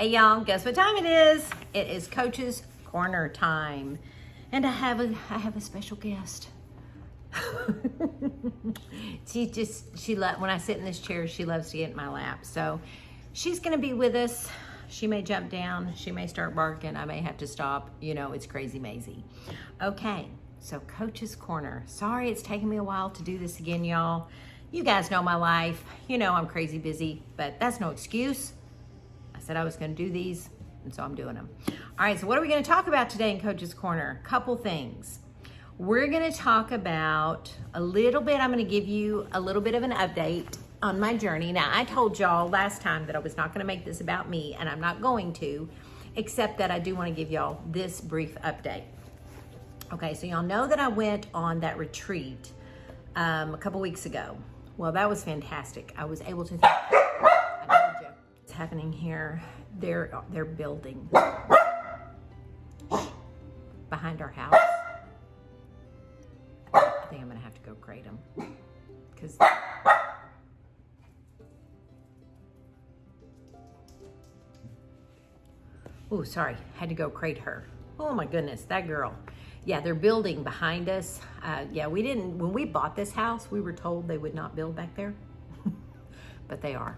Hey y'all, guess what time it is? It is Coach's Corner time. And I have a special guest. When I sit in this chair, she loves to get in my lap. So she's gonna be with us. She may jump down, she may start barking, I may have to stop. You know, it's crazy Maisie. Okay, so Coach's Corner. Sorry it's taken me a while to do this again, y'all. You guys know my life. You know I'm crazy busy, but that's no excuse. I said I was gonna do these, and so I'm doing them. All right, so what are we gonna talk about today in Coach's Corner? Couple things. We're gonna talk about a little bit, I'm gonna give you a little bit of an update on my journey. Now, I told y'all last time that I was not gonna make this about me, and I'm not going to, except that I do wanna give y'all this brief update. Okay, so y'all know that I went on that retreat a couple weeks ago. Well, that was fantastic. I was able to, I told you, what's happening here. They're building behind our house. I think I'm gonna have to go crate them because oh, sorry, had to go crate her. Oh my goodness, that girl. Yeah, they're building behind us. Yeah, when we bought this house, we were told they would not build back there, but they are.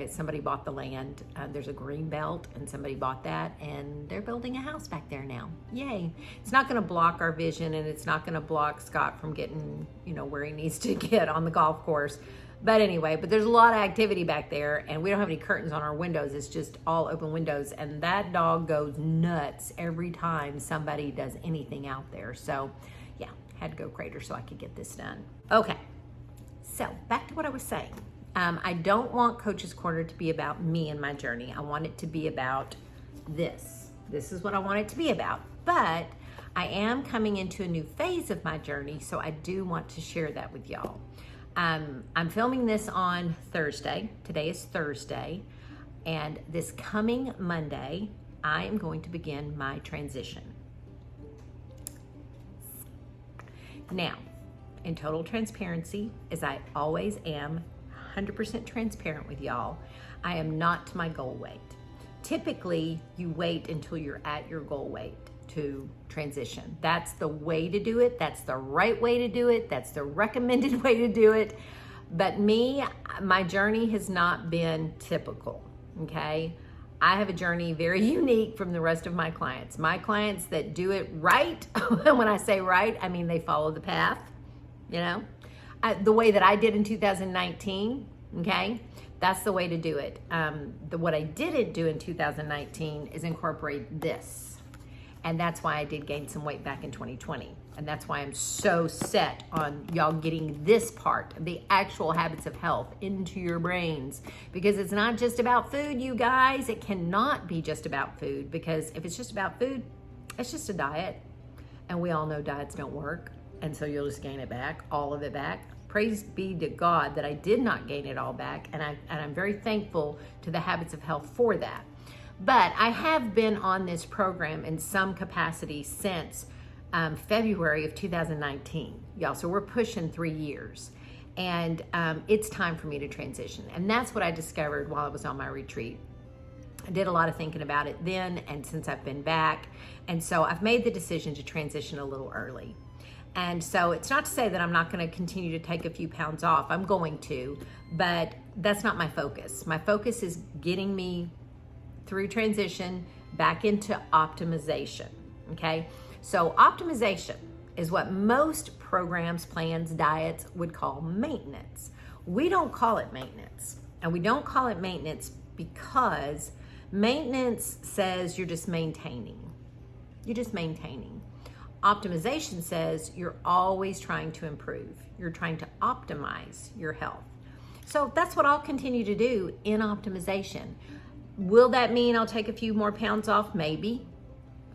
Somebody bought the land. There's a green belt and somebody bought that and they're building a house back there now. Yay. It's not gonna block our vision and it's not gonna block Scott from getting, where he needs to get on the golf course. But anyway, there's a lot of activity back there and we don't have any curtains on our windows. It's just all open windows and that dog goes nuts every time somebody does anything out there. So yeah, had to go crate her so I could get this done. Okay, so back to what I was saying. I don't want Coach's Corner to be about me and my journey. I want it to be about this. This is what I want it to be about. But I am coming into a new phase of my journey, so I do want to share that with y'all. I'm filming this on Thursday. Today is Thursday. And this coming Monday, I am going to begin my transition. Now, in total transparency, as I always am, 100% transparent with y'all, I am not to my goal weight. Typically, you wait until you're at your goal weight to transition. That's the way to do it. That's the right way to do it. That's the recommended way to do it. But me, my journey has not been typical, okay? I have a journey very unique from the rest of my clients. My clients that do it right, when I say right, I mean they follow the path, the way that I did in 2019, okay? That's the way to do it. What I didn't do in 2019 is incorporate this. And that's why I did gain some weight back in 2020. And that's why I'm so set on y'all getting this part, the actual habits of health, into your brains. Because it's not just about food, you guys. It cannot be just about food. Because if it's just about food, it's just a diet. And we all know diets don't work. And so you'll just gain it back, all of it back. Praise be to God that I did not gain it all back. And I'm very thankful to the habits of health for that. But I have been on this program in some capacity since February of 2019, y'all. So we're pushing 3 years. And it's time for me to transition. And that's what I discovered while I was on my retreat. I did a lot of thinking about it then and since I've been back. And so I've made the decision to transition a little early. And so it's not to say that I'm not going to continue to take a few pounds off. I'm going to, but that's not my focus. My focus is getting me through transition back into optimization, okay? So optimization is what most programs, plans, diets would call maintenance. We don't call it maintenance. And we don't call it maintenance because maintenance says you're just maintaining. You're just maintaining. Optimization says you're always trying to improve. You're trying to optimize your health. So that's what I'll continue to do in optimization. Will that mean I'll take a few more pounds off? Maybe.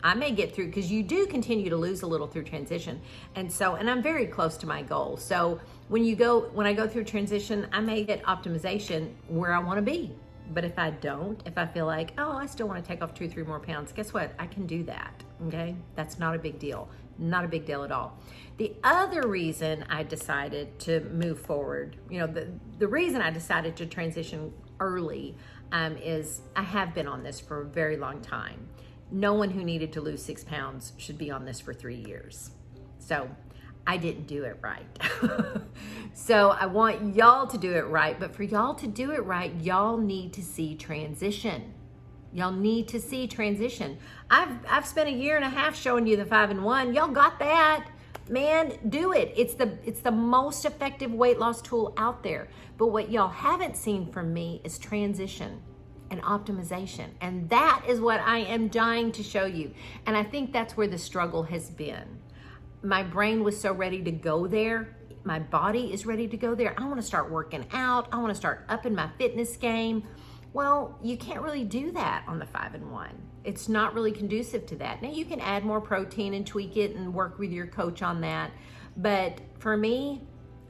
I may get through, because you do continue to lose a little through transition. And I'm very close to my goal. So when I go through transition, I may get optimization where I want to be. But if I don't, if I feel like, oh, I still want to take off 2-3 more pounds, guess what? I can do that, okay? That's not a big deal. Not a big deal at all. The other reason I decided to move forward, the reason I decided to transition early, is I have been on this for a very long time. No one who needed to lose 6 pounds should be on this for 3 years. So I didn't do it right. So I want y'all to do it right, but for y'all to do it right, y'all need to see transition. Y'all need to see transition. I've spent a year and a half showing you the 5 and 1. Y'all got that. Man, do it. It's the most effective weight loss tool out there. But what y'all haven't seen from me is transition and optimization. And that is what I am dying to show you. And I think that's where the struggle has been. My brain was so ready to go there. My body is ready to go there. I want to start working out. I want to start upping my fitness game. Well, you can't really do that on the 5 and 1. It's not really conducive to that. Now you can add more protein and tweak it and work with your coach on that. But for me,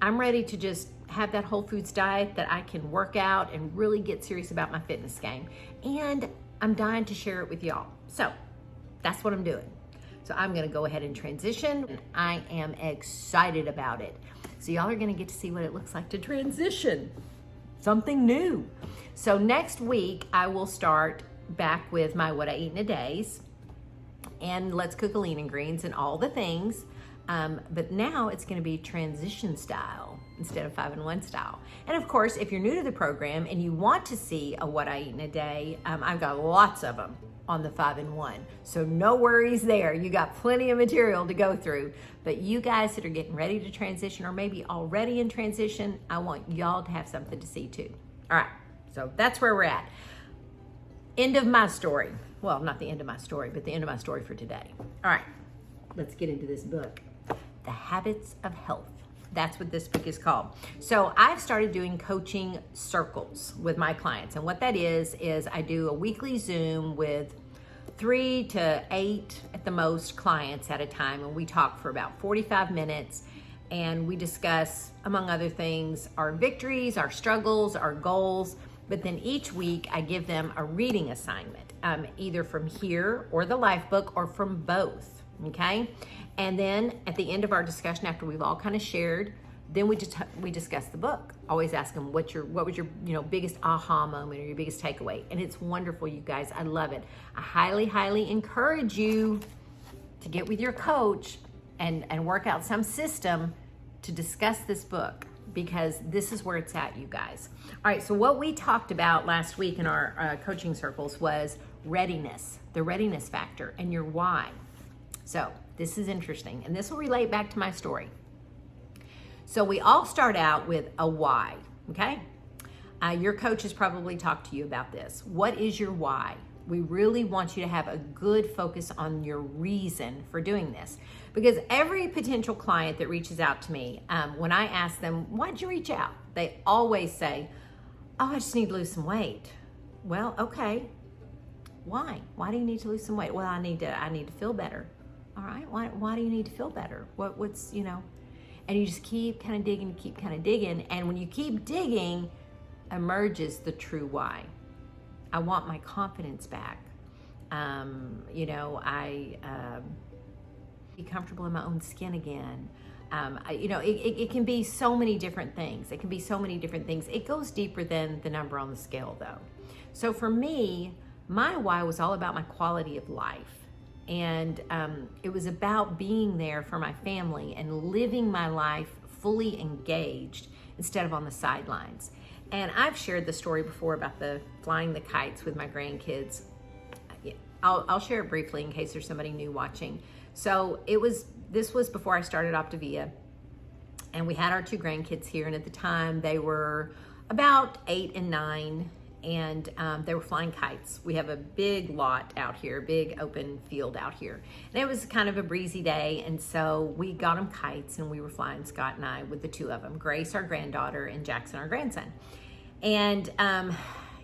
I'm ready to just have that whole foods diet that I can work out and really get serious about my fitness game. And I'm dying to share it with y'all. So that's what I'm doing. So I'm gonna go ahead and transition, and I am excited about it. So y'all are gonna get to see what it looks like to transition, something new. So next week, I will start back with my what I eat in a days, and let's cook a lean and greens and all the things. But now it's gonna be transition style instead of 5 and 1 style. And of course, if you're new to the program and you want to see a what I eat in a day, I've got lots of them on the 5 and 1. So no worries there. You got plenty of material to go through. But you guys that are getting ready to transition or maybe already in transition, I want y'all to have something to see too. All right, so that's where we're at. End of my story. Well, not the end of my story, but the end of my story for today. All right, let's get into this book. The Habits of Health. That's what this book is called. So I've started doing coaching circles with my clients. And what that is I do a weekly Zoom with 3 to 8 at the most clients at a time. And we talk for about 45 minutes. And we discuss, among other things, our victories, our struggles, our goals. But then each week I give them a reading assignment, either from here or the life book or from both, okay? And then at the end of our discussion, after we've all kind of shared, then we discuss the book. Always ask them what was your biggest aha moment or your biggest takeaway. And it's wonderful, you guys. I love it. I highly, highly encourage you to get with your coach and work out some system to discuss this book, because this is where it's at, you guys. All right, so what we talked about last week in our coaching circles was readiness, the readiness factor, and your why. So this is interesting, and this will relate back to my story. So we all start out with a why, okay? Your coach has probably talked to you about this. What is your why? We really want you to have a good focus on your reason for doing this, because every potential client that reaches out to me, when I ask them, why'd you reach out? They always say, oh, I just need to lose some weight. Well, okay. Why? Why do you need to lose some weight? Well, I need to feel better. All right. Why do you need to feel better? What's and you just keep kind of digging. And when you keep digging, emerges the true why. I want my confidence back. I be comfortable in my own skin again. It can be so many different things. It goes deeper than the number on the scale, though. So for me, my why was all about my quality of life. And it was about being there for my family and living my life fully engaged instead of on the sidelines. And I've shared the story before about the flying the kites with my grandkids. I'll share it briefly in case there's somebody new watching. So this was before I started Optavia, and we had our 2 grandkids here, and at the time they were about 8 and 9, and they were flying kites. We have a big lot out here, big open field out here. And it was kind of a breezy day, and so we got them kites, and we were flying, Scott and I, with the 2 of them, Grace, our granddaughter, and Jackson, our grandson. And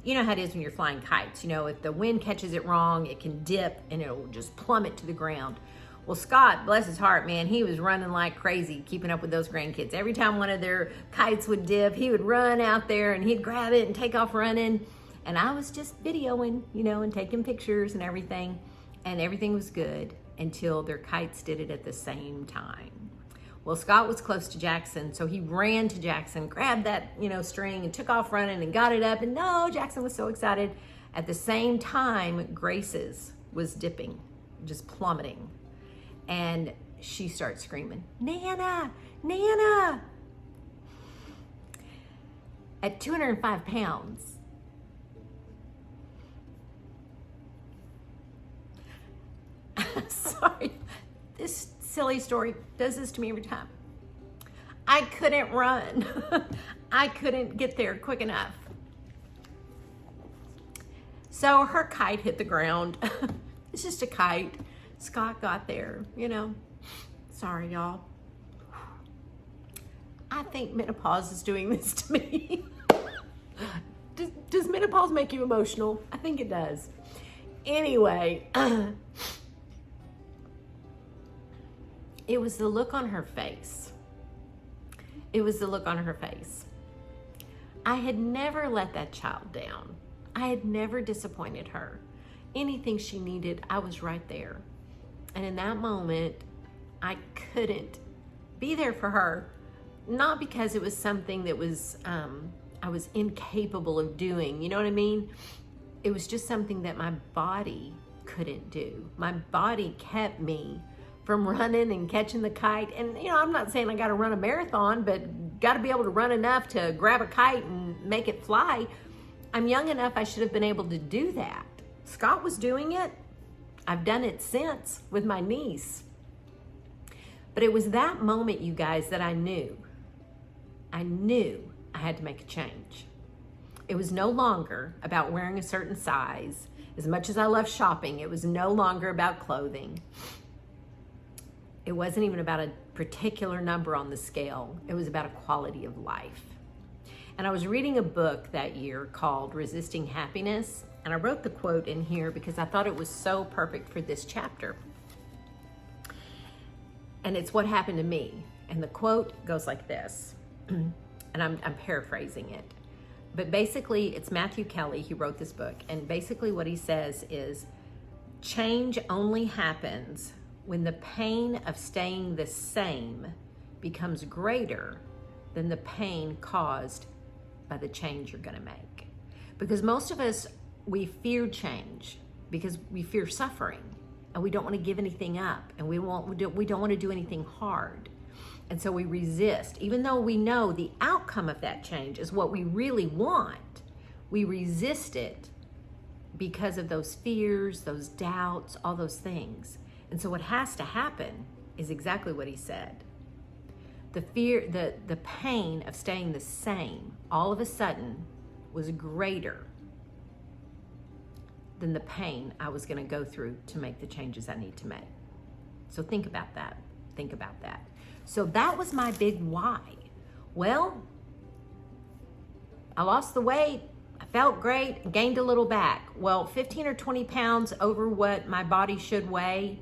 you know how it is when you're flying kites. If the wind catches it wrong, it can dip, and it'll just plummet to the ground. Well, Scott, bless his heart, man, he was running like crazy, keeping up with those grandkids. Every time one of their kites would dip, he would run out there and he'd grab it and take off running. And I was just videoing, and taking pictures and everything. And everything was good until their kites did it at the same time. Well, Scott was close to Jackson, so he ran to Jackson, grabbed that, string and took off running and got it up. And no, Jackson was so excited. At the same time, Grace's was dipping, just plummeting. And she starts screaming, Nana, Nana. At 205 pounds, sorry, this silly story does this to me every time. I couldn't run. I couldn't get there quick enough. So her kite hit the ground. It's just a kite. Scott got there, Sorry, y'all. I think menopause is doing this to me. Does menopause make you emotional? I think it does. Anyway, it was the look on her face. It was the look on her face. I had never let that child down. I had never disappointed her. Anything she needed, I was right there. And in that moment, I couldn't be there for her. Not because it was something that was I was incapable of doing, you know what I mean? It was just something that my body couldn't do. My body kept me from running and catching the kite. And I'm not saying I got to run a marathon, but got to be able to run enough to grab a kite and make it fly. I'm young enough, I should have been able to do that. Scott was doing it. I've done it since with my niece. But it was that moment, you guys, that I knew I had to make a change. It was no longer about wearing a certain size. As much as I love shopping, it was no longer about clothing. It wasn't even about a particular number on the scale. It was about a quality of life. And I was reading a book that year called Resisting Happiness, and I wrote the quote in here because I thought it was so perfect for this chapter. And it's what happened to me. And the quote goes like this, and I'm paraphrasing it. But basically, it's Matthew Kelly, he wrote this book, and basically what he says is, change only happens when the pain of staying the same becomes greater than the pain caused by the change you're gonna make. Because most of us, we fear change because we fear suffering, and we don't want to give anything up, and we don't want to do anything hard. And so we resist, even though we know the outcome of that change is what we really want. We resist it because of those fears, those doubts, all those things. And so what has to happen is exactly what he said. The fear, the pain of staying the same, all of a sudden was greater than the pain I was going to go through to make the changes I need to make. So think about that. Think about that. So that was my big why. Well, I lost the weight. I felt great, gained a little back. Well, 15 or 20 pounds over what my body should weigh,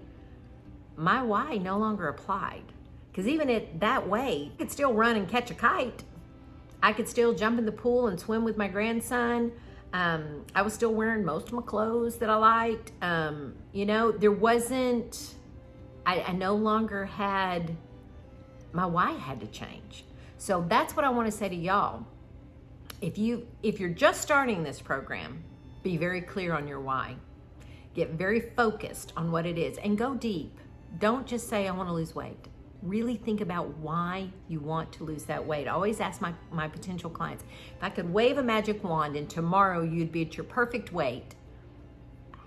my why no longer applied. Because even at that weight, I could still run and catch a kite. I could still jump in the pool and swim with my grandson. I was still wearing most of my clothes that I liked. There wasn't, I no longer had, my why had to change. So that's what I want to say to y'all. If you're just starting this program, be very clear on your why. Get very focused on what it is and go deep. Don't just say, I want to lose weight. Really think about why you want to lose that weight. I always ask my potential clients, if I could wave a magic wand and tomorrow you'd be at your perfect weight,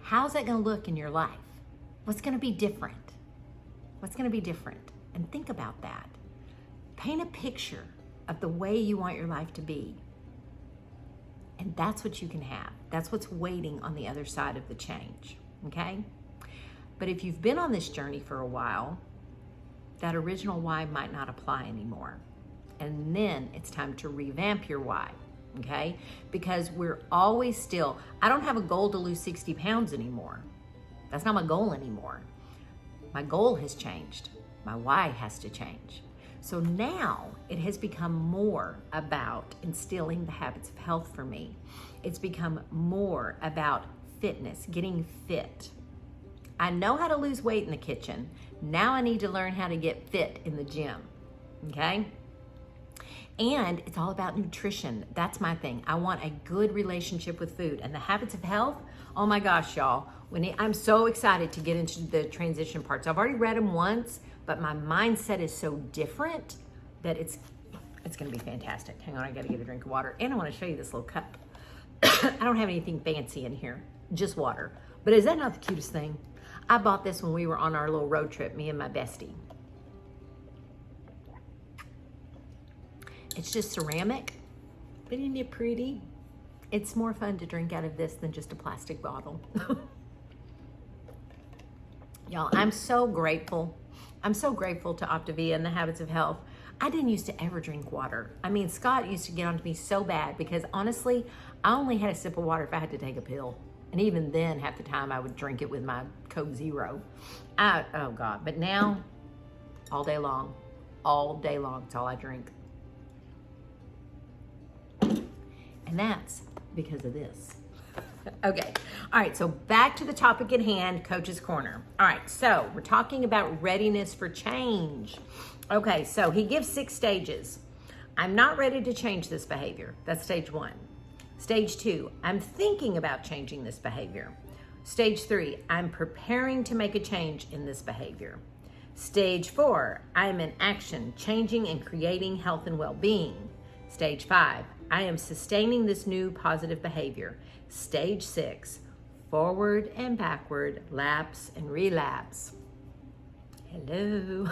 how's that going to look in your life? What's going to be different? What's going to be different? And think about that. Paint a picture of the way you want your life to be. And that's what you can have. That's what's waiting on the other side of the change, okay? But if you've been on this journey for a while, that original why might not apply anymore. And then it's time to revamp your why, okay? Because we're always still, I don't have a goal to lose 60 pounds anymore. That's not my goal anymore. My goal has changed. My why has to change. So now it has become more about instilling the habits of health for me. It's become more about fitness, getting fit. I know how to lose weight in the kitchen. Now I need to learn how to get fit in the gym. okay? And it's all about nutrition. That's my thing. I want a good relationship with food. And the habits of health, oh my gosh, y'all. I'm so excited to get into the transition parts. I've already read them once, but my mindset is so different that it's gonna be fantastic. Hang on, I gotta get a drink of water. And I wanna show you this little cup. I don't have anything fancy in here, just water. But is that not the cutest thing? I bought this when we were on our little road trip, me and my bestie. It's just ceramic, but isn't it pretty? It's more fun to drink out of this than just a plastic bottle. Y'all, I'm so grateful. I'm so grateful to Optavia and the habits of health. I didn't used to ever drink water. I mean, Scott used to get on to me so bad because honestly, I only had a sip of water if I had to take a pill. And even then, half the time I would drink it with my Coke Zero. Oh God, but now, all day long, it's all I drink. And that's because of this. Okay, all right, so back to the topic at hand, Coach's Corner. All right, so we're talking about readiness for change. Okay, so he gives 6 stages. I'm not ready to change this behavior. That's stage 1. Stage 2, I'm thinking about changing this behavior. Stage 3, I'm preparing to make a change in this behavior. Stage 4, I'm in action, changing and creating health and well-being. Stage 5, I am sustaining this new positive behavior. Stage 6, forward and backward, lapse and relapse. Hello.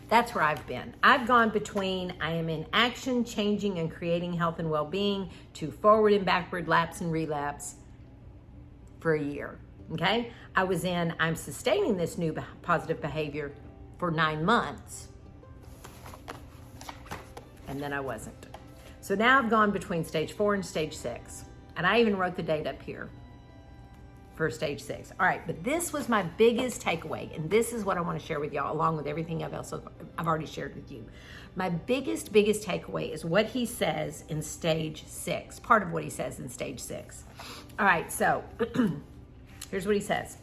That's where I've been. I've gone between I am in action, changing and creating health and well-being to forward and backward, lapse and relapse for a year, okay? I was in I'm sustaining this new positive behavior for 9 months, and then I wasn't. So now I've gone between stage 4 and stage 6. And I even wrote the date up here for stage 6. All right, but this was my biggest takeaway. And this is what I want to share with y'all along with everything else I've already shared with you. My biggest takeaway is what he says in stage 6. Part of what he says in stage 6. All right, so here's what he says.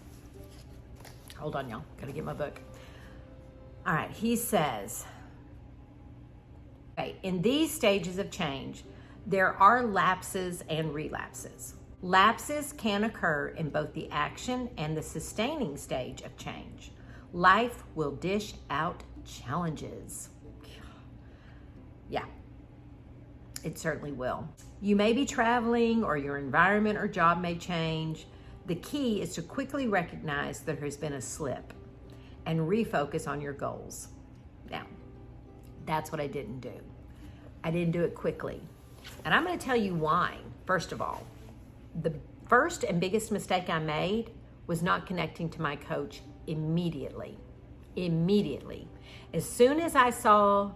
Hold on, y'all. Gotta get my book. All right, he says, okay, in these stages of change, there are lapses and relapses. Lapses can occur in both the action and the sustaining stage of change. Life will dish out challenges. Yeah, it certainly will. You may be traveling or your environment or job may change. The key is to quickly recognize there has been a slip and refocus on your goals. Now, that's what I didn't do. I didn't do it quickly. And I'm going to tell you why. First of all, the first and biggest mistake I made was not connecting to my coach immediately. As soon as I saw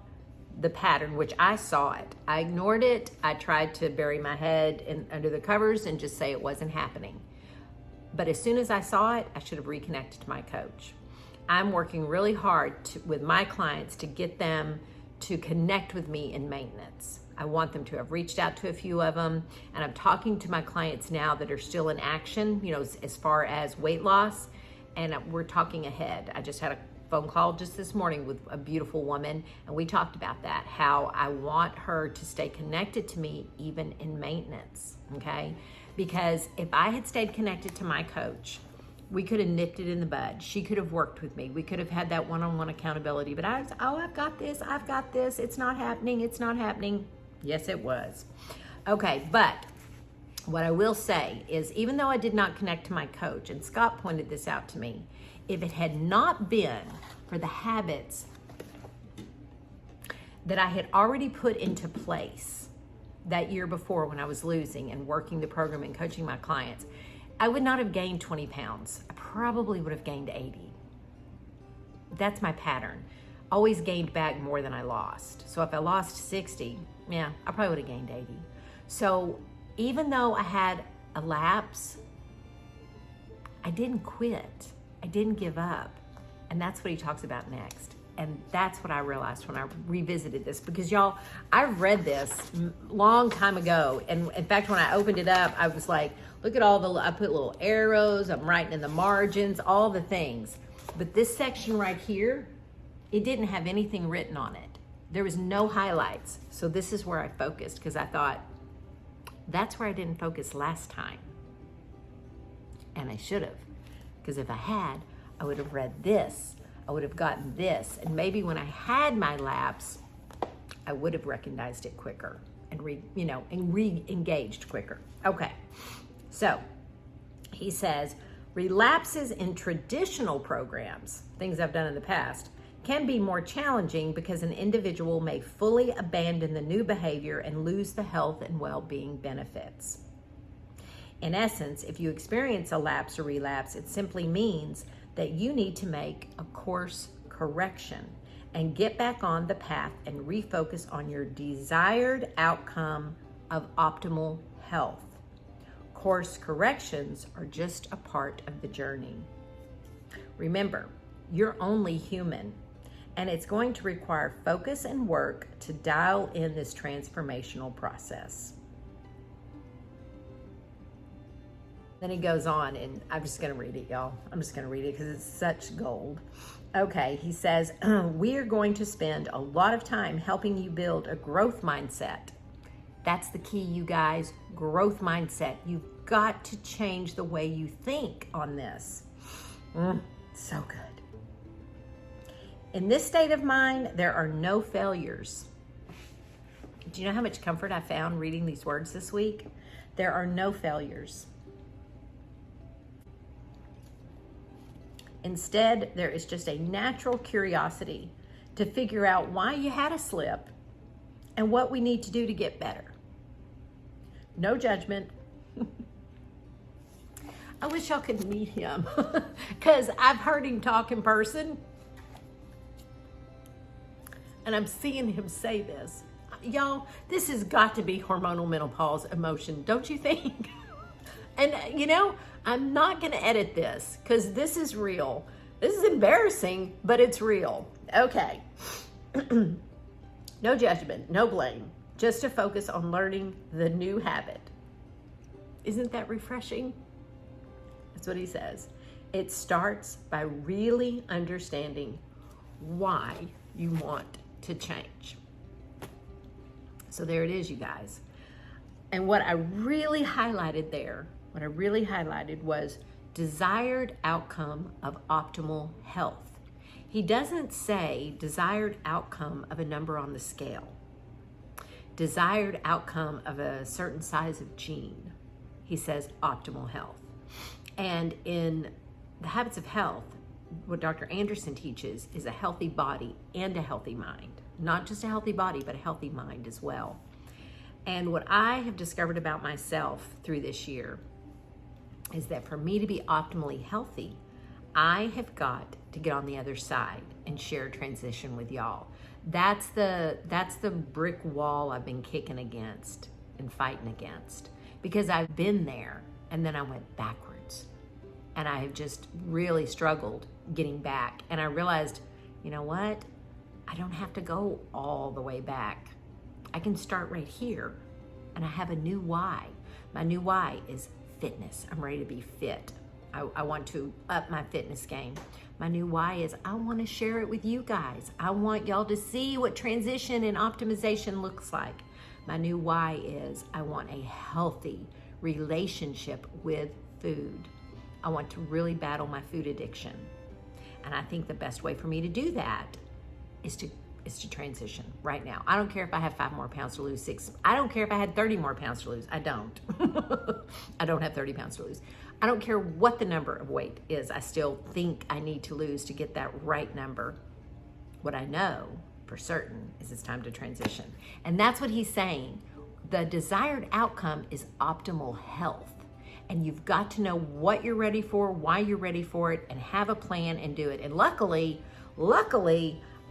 the pattern, which I saw it, I ignored it. I tried to bury my head under the covers and just say it wasn't happening. But as soon as I saw it, I should have reconnected to my coach. I'm working really hard with my clients to get them to connect with me in maintenance. I want them to have reached out to a few of them, and I'm talking to my clients now that are still in action, as far as weight loss, and we're talking ahead. I just had a phone call just this morning with a beautiful woman, and we talked about that, how I want her to stay connected to me even in maintenance, okay? Because if I had stayed connected to my coach, we could have nipped it in the bud. She could have worked with me. We could have had that one-on-one accountability, but I've got this, it's not happening. Yes, it was. Okay, but what I will say is, even though I did not connect to my coach, and Scott pointed this out to me, if it had not been for the habits that I had already put into place that year before when I was losing and working the program and coaching my clients, I would not have gained 20 pounds. I probably would have gained 80. That's my pattern. Always gained back more than I lost. So if I lost 60, yeah, I probably would have gained 80. So even though I had a lapse, I didn't quit. I didn't give up. And that's what he talks about next. And that's what I realized when I revisited this, because y'all, I've read this long time ago. And in fact, when I opened it up, I was like, look at I put little arrows, I'm writing in the margins, all the things. But this section right here, it didn't have anything written on it. There was no highlights. So this is where I focused, because I thought, that's where I didn't focus last time. And I should have, because if I had, I would have read this. I would have gotten this. And maybe when I had my lapse, I would have recognized it quicker and re-engaged quicker. Okay, so he says, relapses in traditional programs, things I've done in the past, can be more challenging because an individual may fully abandon the new behavior and lose the health and well-being benefits. In essence, if you experience a lapse or relapse, it simply means that you need to make a course correction and get back on the path and refocus on your desired outcome of optimal health. Course corrections are just a part of the journey. Remember, you're only human, and it's going to require focus and work to dial in this transformational process. Then he goes on, and I'm just going to read it, y'all. I'm just going to read it because it's such gold. Okay, he says, we are going to spend a lot of time helping you build a growth mindset. That's the key, you guys, growth mindset. You've got to change the way you think on this. So good. In this state of mind, there are no failures. Do you know how much comfort I found reading these words this week? There are no failures. Instead, there is just a natural curiosity to figure out why you had a slip and what we need to do to get better. No judgment. I wish y'all could meet him because I've heard him talk in person and I'm seeing him say this. Y'all, this has got to be hormonal menopause emotion, don't you think? And I'm not going to edit this because this is real. This is embarrassing, but it's real. Okay. No judgment, no blame, just to focus on learning the new habit. Isn't that refreshing? That's what he says. It starts by really understanding why you want to change. So there it is, you guys. And what I really highlighted there, was desired outcome of optimal health. He doesn't say desired outcome of a number on the scale, desired outcome of a certain size of gene. He says optimal health. And in the Habits of Health, what Dr. Anderson teaches is a healthy body and a healthy mind. Not just a healthy body, but a healthy mind as well. And what I have discovered about myself through this year is that for me to be optimally healthy, I have got to get on the other side and share transition with y'all. That's the brick wall I've been kicking against and fighting against, because I've been there and then I went backwards. And I have just really struggled getting back. And I realized, you know what? I don't have to go all the way back. I can start right here. And I have a new why. My new why is fitness. I'm ready to be fit. I want to up my fitness game. My new why is I want to share it with you guys. I want y'all to see what transition and optimization looks like. My new why is I want a healthy relationship with food. I want to really battle my food addiction. And I think the best way for me to do that is to transition right now. I don't care if I have 5 more pounds to lose, 6. I don't care if I had 30 more pounds to lose. I don't. I don't have 30 pounds to lose. I don't care what the number of weight is. I still think I need to lose to get that right number. What I know for certain is it's time to transition. And that's what he's saying. The desired outcome is optimal health. And you've got to know what you're ready for, why you're ready for it, and have a plan and do it. And luckily,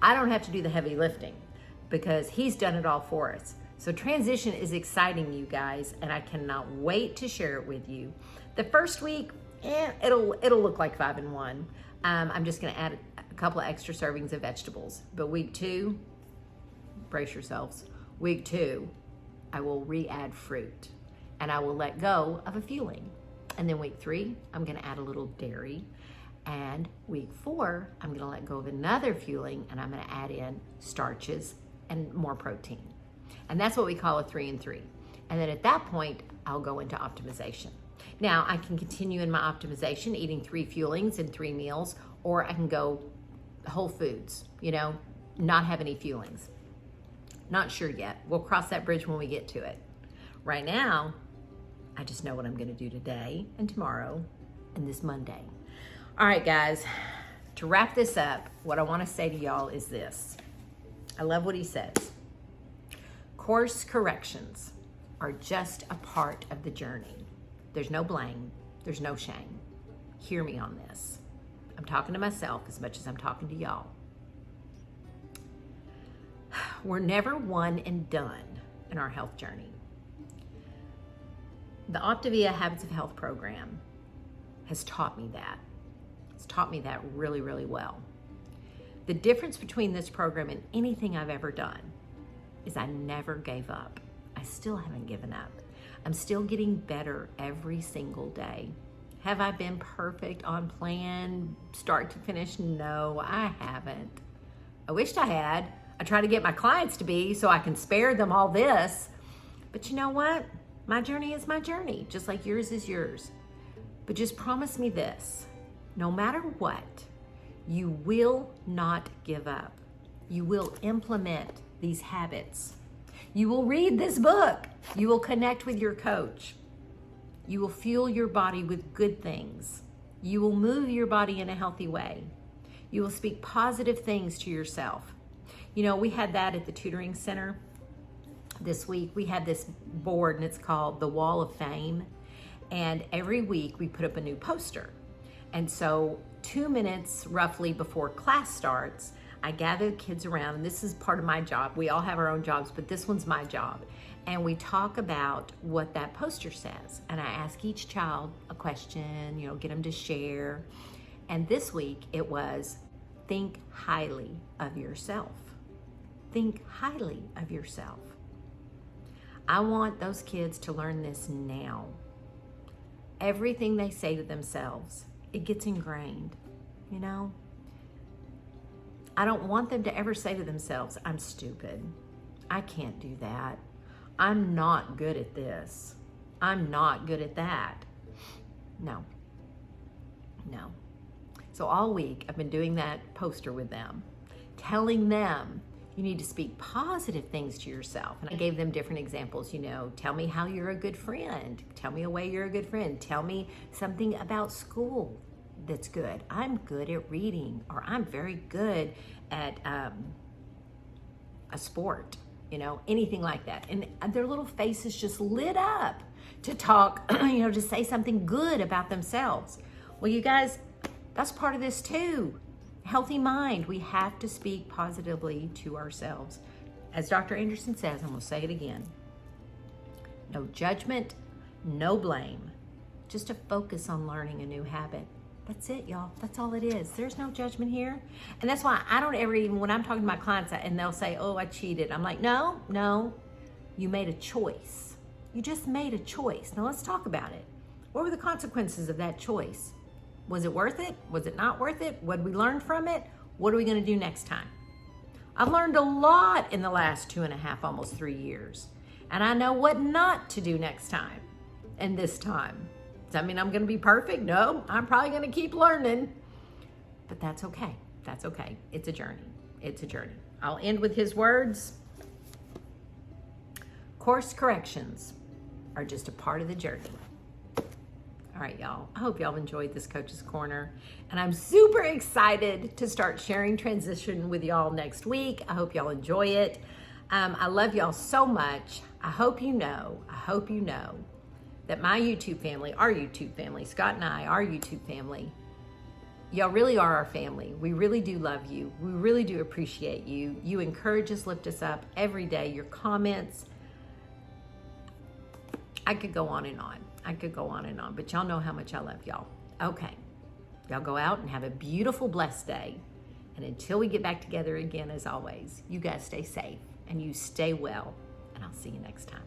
I don't have to do the heavy lifting because he's done it all for us. So transition is exciting, you guys, and I cannot wait to share it with you. The first week, it'll look like 5 in 1. I'm just gonna add a couple of extra servings of vegetables. But week 2, brace yourselves. Week 2, I will re-add fruit and I will let go of a fueling. And then week 3, I'm gonna add a little dairy. And week 4, I'm gonna let go of another fueling and I'm gonna add in starches and more protein. And that's what we call a 3 and 3. And then at that point, I'll go into optimization. Now, I can continue in my optimization, eating 3 fuelings in 3 meals, or I can go whole foods, not have any fuelings. Not sure yet. We'll cross that bridge when we get to it. Right now, I just know what I'm gonna do today and tomorrow and this Monday. All right, guys, to wrap this up, what I wanna say to y'all is this. I love what he says. Course corrections are just a part of the journey. There's no blame, there's no shame. Hear me on this. I'm talking to myself as much as I'm talking to y'all. We're never one and done in our health journey. The Optavia Habits of Health program has taught me that. It's taught me that really, really well. The difference between this program and anything I've ever done is I never gave up. I still haven't given up. I'm still getting better every single day. Have I been perfect on plan, start to finish? No, I haven't. I wished I had. I try to get my clients to be so I can spare them all this. But you know what? My journey is my journey, just like yours is yours. But just promise me this, no matter what, you will not give up. You will implement these habits. You will read this book. You will connect with your coach. You will fuel your body with good things. You will move your body in a healthy way. You will speak positive things to yourself. We had that at the tutoring center this week. We had this board and it's called the Wall of Fame. And every week we put up a new poster. And so 2 minutes roughly before class starts, I gather kids around, and this is part of my job. We all have our own jobs, but this one's my job. And we talk about what that poster says. And I ask each child a question, get them to share. And this week it was, think highly of yourself. Think highly of yourself. I want those kids to learn this now. Everything they say to themselves, it gets ingrained, I don't want them to ever say to themselves, I'm stupid. I can't do that. I'm not good at this. I'm not good at that. No. So all week I've been doing that poster with them, telling them you need to speak positive things to yourself. And I gave them different examples, tell me how you're a good friend. Tell me a way you're a good friend. Tell me something about school that's good. I'm good at reading, or I'm very good at a sport, anything like that. And their little faces just lit up to talk, to say something good about themselves. Well, you guys, that's part of this too. Healthy mind. We have to speak positively to ourselves. As Dr. Anderson says, I'm going to say it again. No judgment, no blame. Just a focus on learning a new habit. That's it, y'all. That's all it is. There's no judgment here. And that's why I don't ever even, when I'm talking to my clients and they'll say, oh, I cheated. I'm like, no, you made a choice. You just made a choice. Now let's talk about it. What were the consequences of that choice? Was it worth it? Was it not worth it? What did we learn from it? What are we going to do next time? I've learned a lot in the last 2.5, almost 3 years. And I know what not to do next time and this time. Does that mean I'm going to be perfect? No, I'm probably going to keep learning. But that's okay. That's okay. It's a journey. It's a journey. I'll end with his words. Course corrections are just a part of the journey. All right, y'all. I hope y'all enjoyed this Coach's Corner. And I'm super excited to start sharing transition with y'all next week. I hope y'all enjoy it. I love y'all so much. I hope you know that my YouTube family, our YouTube family, Scott and I, our YouTube family, y'all really are our family. We really do love you. We really do appreciate you. You encourage us, lift us up every day. Your comments, I could go on and on. But y'all know how much I love y'all. Okay, y'all go out and have a beautiful, blessed day. And until we get back together again, as always, you guys stay safe and you stay well. And I'll see you next time.